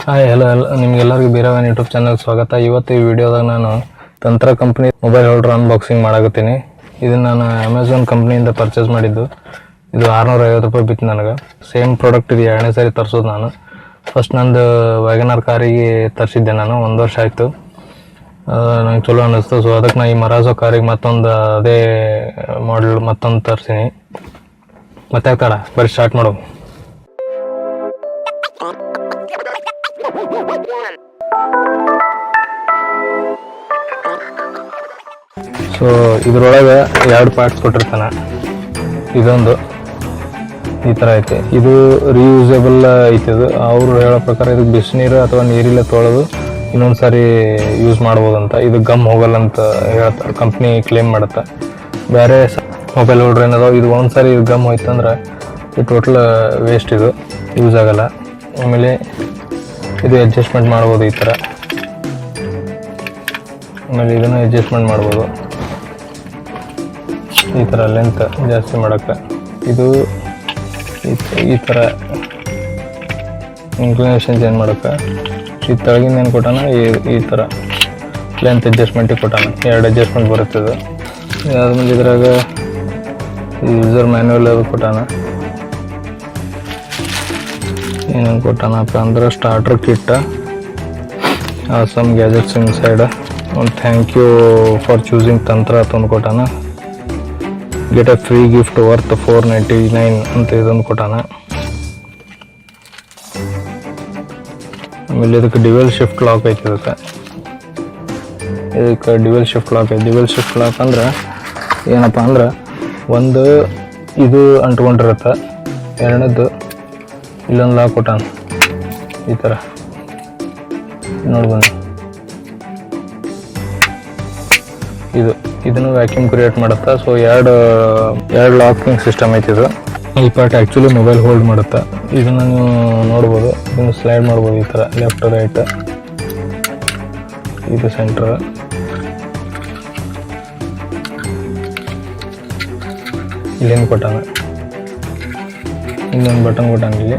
Hi hello ನಿಮ್ಗೆಲ್ಲರಿಗೂ ಬೀರವನ್ YouTube channel ಸ್ವಾಗತ. ಇವತ್ತು ಈ ವಿಡಿಯೋದಾಗ ನಾನು ತಂತ್ರ ಕಂಪ್ನಿ ಮೊಬೈಲ್ ಹೋಲ್ಡರ್ ಅನ್ಬಾಕ್ಸಿಂಗ್ ಮಾಡಾಕತ್ತೀನಿ. ಇದನ್ನು ನಾನು ಅಮೆಝಾನ್ ಕಂಪ್ನಿಯಿಂದ ಪರ್ಚೇಸ್ ಮಾಡಿದ್ದು. ಇದು 650 ರೂಪಾಯಿ ಬಿತ್ತು ನನಗೆ. ಸೇಮ್ ಪ್ರಾಡಕ್ಟ್ ಇದು 2ನೇ ಸಾರಿ ತರಿಸೋದು ನಾನು. ಫಸ್ಟ್ ನಂದು ವ್ಯಾಗನರ್ ಕಾರಿಗೆ ತರಿಸಿದ್ದೆ ನಾನು, 1 ವರ್ಷ ಆಯಿತು. ನಂಗೆ ಚಲೋ ಅನ್ನಿಸ್ತು. ಸೊ ಅದಕ್ಕೆ ನಾನು ಈ ಮರಾಜೋ ಕಾರಿಗೆ ಮತ್ತೊಂದು ಅದೇ ಮಾಡಲ್ ಮತ್ತೊಂದು ತರಿಸೀನಿ. ಮತ್ತೆ ಆಗ್ತಾಡ ಬರೀ ಸ್ಟಾರ್ಟ್ ಮಾಡೋ. ಸೊ ಇದ್ರೊಳಗೆ 2 ಪಾರ್ಟ್ಸ್ ಕೊಟ್ಟಿರ್ತಾನೆ. ಇದೊಂದು ಈ ಥರ ಐತೆ. ಇದು ರೀಯೂಸೇಬಲ್ ಐತೆ. ಇದು ಅವ್ರು ಹೇಳೋ ಪ್ರಕಾರ ಇದಕ್ಕೆ ಬಿಸಿನೀರು ಅಥವಾ ನೀರಿಲ್ಲೇ ತೊಳೆದು ಇನ್ನೊಂದು ಸಾರಿ ಯೂಸ್ ಮಾಡ್ಬೋದಂತ. ಇದು ಗಮ್ ಹೋಗಲ್ಲ ಅಂತ ಹೇಳ್ತಾರೆ, ಕಂಪ್ನಿ ಕ್ಲೇಮ್ ಮಾಡುತ್ತೆ. ಬೇರೆ ಮೊಬೈಲ್ ಹೋಲ್ಡ್ರ್ ಏನದಾವ ಇದು ಒಂದು ಸಾರಿ ಗಮ್ ಹೋಯ್ತಂದ್ರೆ ಇದು ಟೋಟಲ್ ವೇಸ್ಟ್, ಇದು ಯೂಸ್ ಆಗಲ್ಲ. ಆಮೇಲೆ ಇದು ಅಡ್ಜಸ್ಟ್ಮೆಂಟ್ ಮಾಡ್ಬೋದು ಈ ಥರ. ಆಮೇಲೆ ಇದನ್ನು ಅಡ್ಜಸ್ಟ್ಮೆಂಟ್ ಮಾಡ್ಬೋದು ಈ ಥರ, ಲೆಂತ್ ಜಾಸ್ತಿ ಮಾಡೋಕ್ಕೆ. ಇದು ಈ ಥರ ಇನ್ಕ್ಲಿನೇಷನ್ ಚೇಂಜ್ ಮಾಡೋಕ್ಕೆ. ಈ ತೆಳಗಿಂದ ಏನು ಕೊಟ್ಟಾನ, ಈ ಥರ ಲೆಂತ್ ಅಡ್ಜಸ್ಟ್ಮೆಂಟಿಗೆ ಕೊಟ್ಟಾನ. 2 ಅಡ್ಜಸ್ಟ್ಮೆಂಟ್ ಬರುತ್ತೆ ಇದು. ಅದಾದ್ಮೇಲೆ ಇದ್ರಾಗ ಯೂಸರ್ ಮ್ಯಾನ್ಯುವಲ್ ಅದು ಕೊಟ್ಟಾನ. ಏನೇನು ಕೊಟ್ಟಾನಪ್ಪ ಅಂದ್ರೆ ಸ್ಟಾರ್ಟರ್ ಕಿಟ್ಟ, ಸಮ್ ಗ್ಯಾಜೆಟ್ಸ್ ಇನ್ ಸೈಡ್, ಒಂದು ಥ್ಯಾಂಕ್ ಯು ಫಾರ್ ಚೂಸಿಂಗ್ ತಂತ್ರ ಅಂತಂದು ಕೊಟ್ಟಾನ. Get a free gift worth $499 ಅಂತ ಇದೊಂದು ಕೊಟ್ಟಾನ. ಆಮೇಲೆ ಇದಕ್ಕೆ ಡ್ಯುಯಲ್ ಶಿಫ್ಟ್ ಲಾಕ್ ಐತೆ. ಇದಕ್ಕೆ ಡ್ಯುಯಲ್ ಶಿಫ್ಟ್ ಲಾಕ್ ಐತೆ. ಡ್ಯುಯಲ್ ಶಿಫ್ಟ್ ಲಾಕ್ ಅಂದ್ರೆ ಏನಪ್ಪ ಅಂದ್ರೆ, ಒಂದು ಇದು ಅಂಟ್ಕೊಂಡಿರುತ್ತೆ, 2ನೇದು ಇಲ್ಲೊಂದು ಲಾಕ್ ಕೊಟ್ಟಾನ ಈ ಥರ. ನೋಡಿ ಬನ್ನಿ, ಇದನ್ನು ವ್ಯಾಕ್ಯೂಮ್ ಕ್ರಿಯೇಟ್ ಮಾಡುತ್ತಾ. ಸೊ ಎರಡು ಲಾಕಿಂಗ್ ಸಿಸ್ಟಮ್ ಐತಿ. ಇದು ಈ ಪಾರ್ಟ್ ಆ್ಯಕ್ಚುಲಿ ಮೊಬೈಲ್ ಹೋಲ್ಡ್ ಮಾಡುತ್ತೆ. ಇದನ್ನು ನೀವು ನೋಡ್ಬೋದು. ಇದನ್ನು ಸ್ಲೈಡ್ ಮಾಡ್ಬೋದು ಈ ಥರ, ಲೆಫ್ಟ್ ರೈಟ್. ಇದು ಸೆಂಟ್ರ್. ಇಲ್ಲೇನು ಕೊಟ್ಟಾನ, ಇನ್ನೊಂದು ಬಟನ್ ಕೊಟ್ಟಾನ ಇಲ್ಲಿ.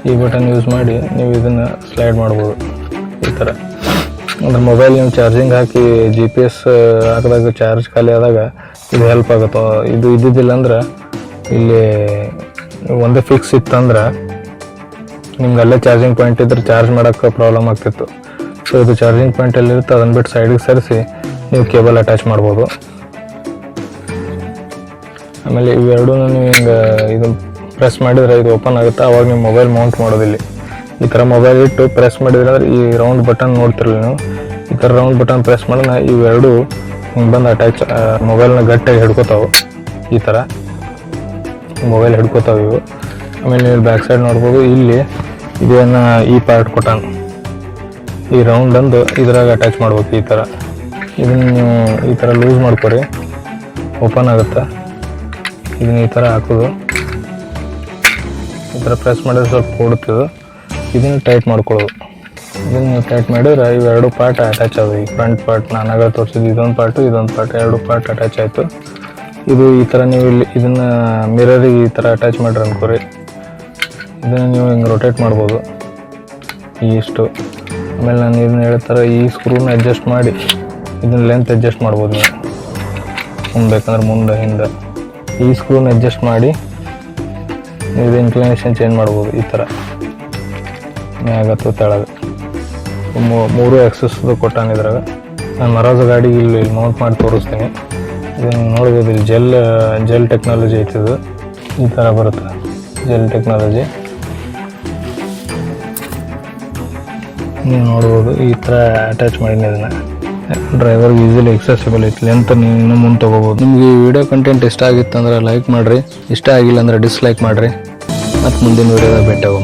ಈ ಬಟನ್ ಯೂಸ್ ಮಾಡಿ ನೀವು ಇದನ್ನು ಸ್ಲೈಡ್ ಮಾಡ್ಬೋದು ಈ ಥರ. ಅಂದ್ರೆ ಮೊಬೈಲ್ ನೀವು ಚಾರ್ಜಿಂಗ್ ಹಾಕಿ GPS ಹಾಕಿದಾಗ ಚಾರ್ಜ್ ಖಾಲಿ ಆದಾಗ ಇದು ಹೆಲ್ಪ್ ಆಗುತ್ತೆ. ಇದು ಇದ್ದಿದ್ದಿಲ್ಲ ಅಂದ್ರೆ, ಇಲ್ಲಿ ಒಂದೇ ಫಿಕ್ಸ್ ಇತ್ತಂದ್ರೆ ನಿಮ್ಗೆ ಅಲ್ಲೇ ಚಾರ್ಜಿಂಗ್ ಪಾಯಿಂಟ್ ಇದ್ರೆ ಚಾರ್ಜ್ ಮಾಡೋಕ್ಕೆ ಪ್ರಾಬ್ಲಮ್ ಆಗ್ತಿತ್ತು. ಸೊ ಇದು ಚಾರ್ಜಿಂಗ್ ಪಾಯಿಂಟ್ ಎಲ್ಲಿರುತ್ತೆ ಅದನ್ನು ಬಿಟ್ಟು ಸೈಡಿಗೆ ಸರಿಸಿ ನೀವು ಕೇಬಲ್ ಅಟ್ಯಾಚ್ ಮಾಡ್ಬೋದು. ಆಮೇಲೆ ಇವೆರಡೂ ನೀವು ಹಿಂಗೆ ಇದು ಪ್ರೆಸ್ ಮಾಡಿದರೆ ಇದು ಓಪನ್ ಆಗುತ್ತೆ. ಅವಾಗ ನೀವು ಮೊಬೈಲ್ ಮೌಂಟ್ ಮಾಡೋದಿಲ್ಲ. ಈ ಥರ ಮೊಬೈಲ್ ಇಟ್ಟು ಪ್ರೆಸ್ ಮಾಡಿದ್ರೆ ಅಂದ್ರೆ ಈ ರೌಂಡ್ ಬಟನ್ ನೋಡ್ತಿರಲ್ಲ ನೀವು, ಈ ಥರ ರೌಂಡ್ ಬಟನ್ ಪ್ರೆಸ್ ಮಾಡಿದ್ರೆ ಇವೆರಡು ಹಿಂಗೆ ಬಂದು ಅಟ್ಯಾಚ್, ಮೊಬೈಲ್ನ ಗಟ್ಟಿಯಾಗಿ ಹಿಡ್ಕೋತಾವೆ. ಈ ಥರ ಮೊಬೈಲ್ ಹಿಡ್ಕೋತಾವೆ ಇವು. ಆಮೇಲೆ ನೀವು ಬ್ಯಾಕ್ ಸೈಡ್ ನೋಡ್ಬೋದು. ಇಲ್ಲಿ ಇದೇನು ಈ ಪಾರ್ಟ್ ಕೊಟ್ಟಾನ, ಈ ರೌಂಡ್ ಅಂದು ಇದ್ರಾಗ ಅಟ್ಯಾಚ್ ಮಾಡ್ಬೇಕು ಈ ಥರ. ಇದನ್ನು ನೀವು ಈ ಥರ ಲೂಸ್ ಮಾಡ್ಕೊರಿ, ಓಪನ್ ಆಗುತ್ತೆ. ಇದನ್ನ ಈ ಥರ ಹಾಕೋದು, ಈ ಥರ ಪ್ರೆಸ್ ಮಾಡಿದ್ರೆ ಸ್ವಲ್ಪ ಕೊಡುತ್ತಿದ್ದು. ಇದನ್ನು ಟೈಟ್ ಮಾಡ್ಕೊಳ್ಳೋದು. ಇದನ್ನು ಟೈಟ್ ಮಾಡಿದ್ರೆ ಇವೆರಡು ಪಾರ್ಟ್ ಅಟ್ಯಾಚ್ ಆಗೋದು. ಈ ಫ್ರಂಟ್ ಪಾರ್ಟ್ ನಾನಾಗ ತೋರಿಸಿದ್ದು ಇದೊಂದು ಪಾರ್ಟ್, 2 ಪಾರ್ಟ್ ಅಟ್ಯಾಚ್ ಆಯಿತು. ಇದು ಈ ಥರ ನೀವು ಇಲ್ಲಿ ಇದನ್ನು ಮಿರರಿಗೆ ಈ ಥರ ಅಟ್ಯಾಚ್ ಮಾಡ್ರಿ ಅನ್ಕೋರಿ. ಇದನ್ನು ನೀವು ಹಿಂಗೆ ರೊಟೇಟ್ ಮಾಡ್ಬೋದು ಇಷ್ಟು. ಆಮೇಲೆ ನಾನು ಇದನ್ನ ಹೇಳ್ತಾರೆ, ಈ ಸ್ಕ್ರೂನ ಅಡ್ಜಸ್ಟ್ ಮಾಡಿ ಇದನ್ನ ಲೆಂತ್ ಅಡ್ಜಸ್ಟ್ ಮಾಡ್ಬೋದು ನೀವು. ಮುಂದೆ ಬೇಕಂದ್ರೆ ಮುಂದೆ ಹಿಂದೆ ಈ ಸ್ಕ್ರೂನ ಅಡ್ಜಸ್ಟ್ ಮಾಡಿ ಇದು ಇನ್ಕ್ಲಿನೇಷನ್ ಚೇಂಜ್ ಮಾಡ್ಬೋದು ಈ ಥರ. ಮ್ಯಾಗತ್ತು ತೆಳಗೆ 3 ಆಕ್ಸಸ್ದು ಕೊಟ್ಟಾನ ಇದ್ರಾಗ. ನಾನು ಮರಾಜೋ ಗಾಡಿಗೆ ಇಲ್ಲಿ ಮೌಂಟ್ ಮಾಡಿ ತೋರಿಸ್ತೀನಿ. ಇದನ್ನು ನೋಡ್ಬೋದು. ಇಲ್ಲಿ ಜೆಲ್ ಟೆಕ್ನಾಲಜಿ ಐತಿದು. ಈ ಥರ ಬರುತ್ತೆ ಜೆಲ್ ಟೆಕ್ನಾಲಜಿ. ನೀವು ನೋಡ್ಬೋದು ಈ ಥರ ಅಟ್ಯಾಚ್ ಮಾಡಿನಿ. ಇದನ್ನು ಡ್ರೈವರ್ಗೆ ಈಸಿಲಿ ಎಕ್ಸೆಸಿಬಲ್ ಐತಿ. ಲೆಂತ್ ನೀವು ಇನ್ನೂ ಮುಂದೆ ತೊಗೋಬೋದು. ನಿಮಗೆ ಈ ವಿಡಿಯೋ ಕಂಟೆಂಟ್ ಇಷ್ಟ ಆಗಿತ್ತು ಅಂದ್ರೆ ಲೈಕ್ ಮಾಡಿರಿ, ಇಷ್ಟ ಆಗಿಲ್ಲ ಅಂದರೆ ಡಿಸ್ಲೈಕ್ ಮಾಡಿರಿ. ಮತ್ತು ಮುಂದಿನ ವಿಡಿಯೋದಾಗ ಭೇಟಿ ಆಗೋಣ.